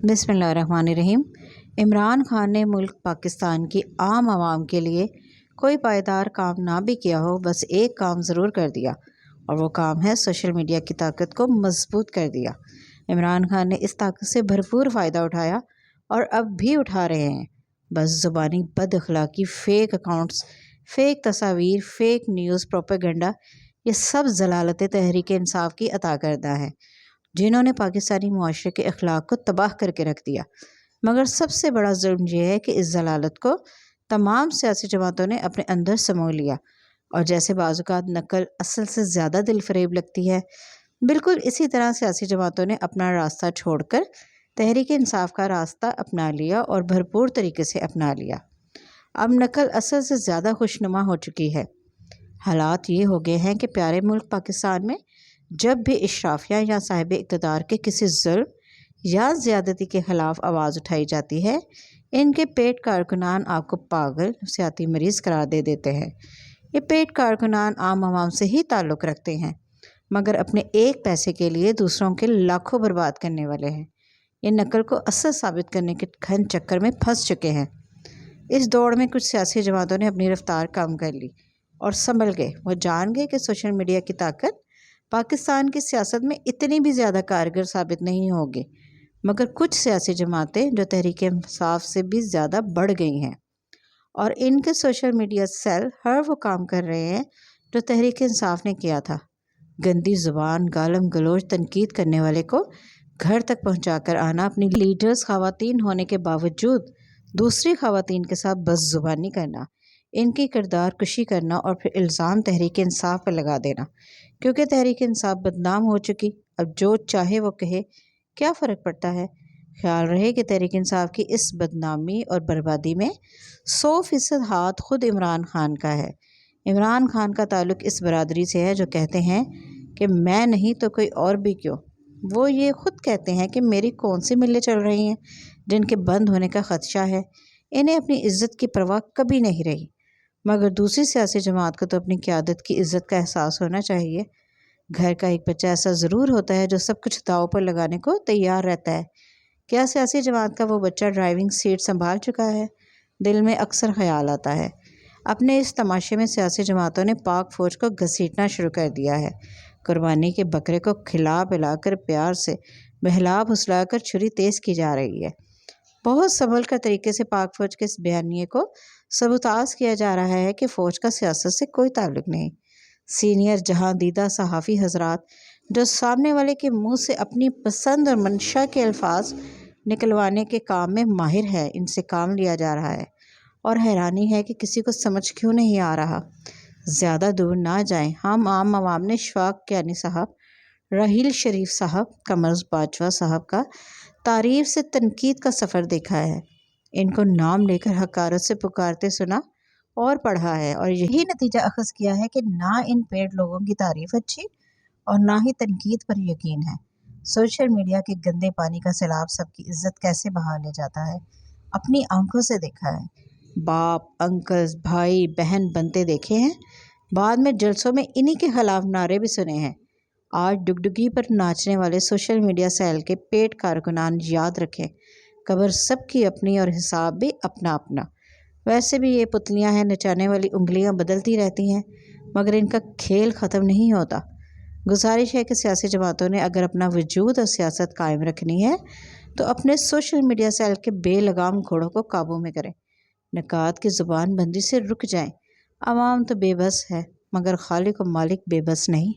بسم اللہ الرحمن الرحیم۔ عمران خان نے ملک پاکستان کی عام عوام کے لیے کوئی پائیدار کام نہ بھی کیا ہو، بس ایک کام ضرور کر دیا، اور وہ کام ہے سوشل میڈیا کی طاقت کو مضبوط کر دیا۔ عمران خان نے اس طاقت سے بھرپور فائدہ اٹھایا اور اب بھی اٹھا رہے ہیں۔ بس زبانی بد اخلاقی، فیک اکاؤنٹس، فیک تصاویر، فیک نیوز، پروپیگنڈا، یہ سب ضلالت تحریک انصاف کی عطا کردہ ہیں، جنہوں نے پاکستانی معاشرے کے اخلاق کو تباہ کر کے رکھ دیا۔ مگر سب سے بڑا ظلم یہ ہے کہ اس ضلالت کو تمام سیاسی جماعتوں نے اپنے اندر سمو لیا، اور جیسے بعض اوقات نقل اصل سے زیادہ دل فریب لگتی ہے، بالکل اسی طرح سیاسی جماعتوں نے اپنا راستہ چھوڑ کر تحریک انصاف کا راستہ اپنا لیا اور بھرپور طریقے سے اپنا لیا۔ اب نقل اصل سے زیادہ خوشنما ہو چکی ہے۔ حالات یہ ہو گئے ہیں کہ پیارے ملک پاکستان میں جب بھی اشرافیہ یا صاحب اقتدار کے کسی ظلم یا زیادتی کے خلاف آواز اٹھائی جاتی ہے، ان کے پیٹ کارکنان آپ کو پاگل، نفسیاتی مریض قرار دے دیتے ہیں۔ یہ پیٹ کارکنان عام عوام سے ہی تعلق رکھتے ہیں، مگر اپنے ایک پیسے کے لیے دوسروں کے لاکھوں برباد کرنے والے ہیں۔ یہ نقل کو اصل ثابت کرنے کے گھن چکر میں پھنس چکے ہیں۔ اس دوڑ میں کچھ سیاسی جماعتوں نے اپنی رفتار کم کر لی اور سنبھل گئے۔ وہ جان گئے کہ سوشل میڈیا کی طاقت پاکستان کی سیاست میں اتنی بھی زیادہ کارگر ثابت نہیں ہوگی، مگر کچھ سیاسی جماعتیں جو تحریک انصاف سے بھی زیادہ بڑھ گئی ہیں، اور ان کے سوشل میڈیا سیل ہر وہ کام کر رہے ہیں جو تحریک انصاف نے کیا تھا۔ گندی زبان، گالم گلوچ، تنقید کرنے والے کو گھر تک پہنچا کر آنا، اپنی لیڈرز خواتین ہونے کے باوجود دوسری خواتین کے ساتھ بد زبانی کرنا، ان کی کردار کشی کرنا، اور پھر الزام تحریک انصاف پر لگا دینا، کیونکہ تحریک انصاف بدنام ہو چکی، اب جو چاہے وہ کہے، کیا فرق پڑتا ہے؟ خیال رہے کہ تحریک انصاف کی اس بدنامی اور بربادی میں 100% ہاتھ خود عمران خان کا ہے۔ عمران خان کا تعلق اس برادری سے ہے جو کہتے ہیں کہ میں نہیں تو کوئی اور بھی کیوں۔ وہ یہ خود کہتے ہیں کہ میری کون سی ملیں چل رہی ہیں جن کے بند ہونے کا خدشہ ہے۔ انہیں اپنی عزت کی پرواہ کبھی نہیں رہی، مگر دوسری سیاسی جماعت کو تو اپنی قیادت کی عزت کا احساس ہونا چاہیے۔ گھر کا ایک بچہ ایسا ضرور ہوتا ہے جو سب کچھ داؤ پر لگانے کو تیار رہتا ہے۔ کیا سیاسی جماعت کا وہ بچہ ڈرائیونگ سیٹ سنبھال چکا ہے؟ دل میں اکثر خیال آتا ہے۔ اپنے اس تماشے میں سیاسی جماعتوں نے پاک فوج کو گھسیٹنا شروع کر دیا ہے۔ قربانی کے بکرے کو کھلا پلا کر، پیار سے بہلا پھسلا کر چھری تیز کی جا رہی ہے۔ بہت سنبھل کر طریقے سے پاک فوج کے اس بیانیے کو سبوتاژ کیا جا رہا ہے کہ فوج کا سیاست سے کوئی تعلق نہیں۔ سینئر جہاں دیدہ صحافی حضرات جو سامنے والے کے منہ سے اپنی پسند اور منشا کے الفاظ نکلوانے کے کام میں ماہر ہے، ان سے کام لیا جا رہا ہے، اور حیرانی ہے کہ کسی کو سمجھ کیوں نہیں آ رہا۔ زیادہ دور نہ جائیں، ہم عام عوام نے شفاق کیانی صاحب، راحیل شریف صاحب، قمر باجوہ صاحب کا تعریف سے تنقید کا سفر دیکھا ہے۔ ان کو نام لے کر حقارت سے پکارتے سنا اور پڑھا ہے، اور یہی نتیجہ اخذ کیا ہے کہ نہ ان پیڑ لوگوں کی تعریف اچھی اور نہ ہی تنقید پر یقین ہے۔ سوشل میڈیا کے گندے پانی کا سیلاب سب کی عزت کیسے بہا لے جاتا ہے، اپنی آنکھوں سے دیکھا ہے۔ باپ، انکلز، بھائی بہن بنتے دیکھے ہیں، بعد میں جلسوں میں انہی کے خلاف نعرے بھی سنے ہیں۔ آج ڈگڈگی پر ناچنے والے سوشل میڈیا سیل کے پیٹ کارکنان یاد رکھیں، قبر سب کی اپنی اور حساب بھی اپنا اپنا۔ ویسے بھی یہ پتلیاں ہیں، نچانے والی انگلیاں بدلتی رہتی ہیں، مگر ان کا کھیل ختم نہیں ہوتا۔ گزارش ہے کہ سیاسی جماعتوں نے اگر اپنا وجود اور سیاست قائم رکھنی ہے تو اپنے سوشل میڈیا سیل کے بے لگام گھوڑوں کو قابو میں کریں، نکات کی زبان بندی سے رک جائیں۔ عوام تو بے بس ہے، مگر خالق و مالک بے بس نہیں۔